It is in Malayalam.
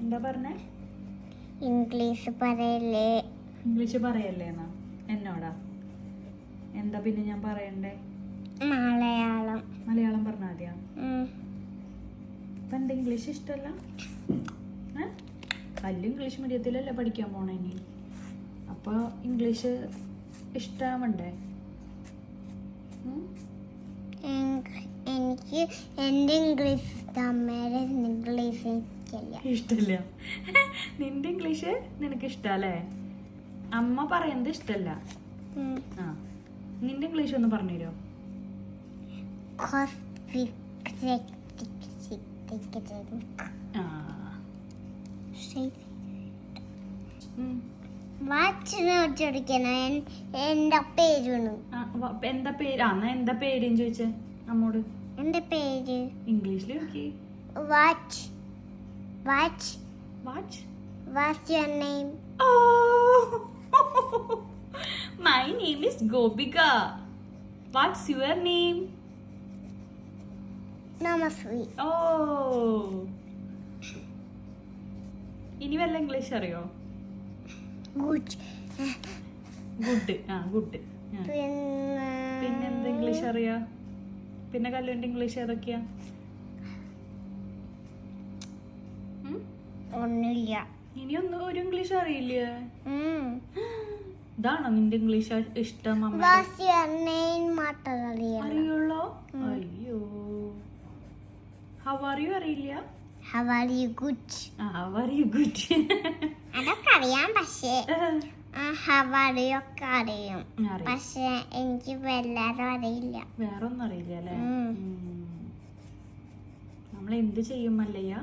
എന്താ പറഞ്ഞേ? ഇംഗ്ലീഷ് പറയല്ലേ. ഇംഗ്ലീഷ് പറയല്ലേ എന്നാ എന്നോടാ? എന്താ പിന്നെ ഞാൻ പറയണ്ടേ? മലയാളം. മലയാളം പറഞ്ഞാൽ മതിയാ? ഇപ്പൊ എന്താ ഇംഗ്ലീഷ് ഇഷ്ടമല്ല? വലിയ ഇംഗ്ലീഷ് മീഡിയത്തിലല്ലേ പഠിക്കാൻ പോണേ ഇനി, അപ്പൊ ഇംഗ്ലീഷ് ഇഷ്ടാവണ്ടേ? എനിക്ക് എൻ്റെ ഇംഗ്ലീഷ് ഇഷ്ടം, അമ്മയുടെ ഇംഗ്ലീഷ് ഇഷ്ടല്ല. നിന്റെ ഇംഗ്ലീഷ് നിനക്ക് ഇഷ്ടല്ലേ? അമ്മ പറയുന്നത് ഇഷ്ടല്ല. ആ, നിന്റെ ഇംഗ്ലീഷ് ഒന്ന് പറഞ്ഞുതരോ? എന്താ പേരാണ്? എന്താ പേര്? എന്താ പേര് ചോദിച്ചേ അമ്മോട്. എന്റെ പേര് ഇംഗ്ലീഷിൽ What's your name? Oh, my name is Gopika. What's your name? Namasri. Oh. ഇനി വല്ല ഇംഗ്ലീഷ് അറിയോ? Good. ഗുഡ്. ഗുഡ്. പിന്നെന്ത് ഇംഗ്ലീഷ് അറിയാ? പിന്നെ കല്ലുവിന്റെ ഇംഗ്ലീഷ് ഏതൊക്കെയാ? ഒന്നുമില്ല. ഇനി ഒരു ഇംഗ്ലീഷ് അറിയില്ല? ഇതാണോ നിന്റെ ഇംഗ്ലീഷ് ഇഷ്ടം? അറിയുള്ളോ? അയ്യോ, ഹൗ ആർ യു അറിയില്ല? How are you? Good. How are you? Good. അതൊക്കെ അറിയാം, പക്ഷേ how are you ഒക്കെ അറിയാം, പക്ഷെ എനിക്ക് വല്ലാതെ അറിയില്ല. വേറൊന്നും അറിയില്ല അല്ലേ? നമ്മൾ എന്ത് ചെയ്യും മല്ലയ്യ?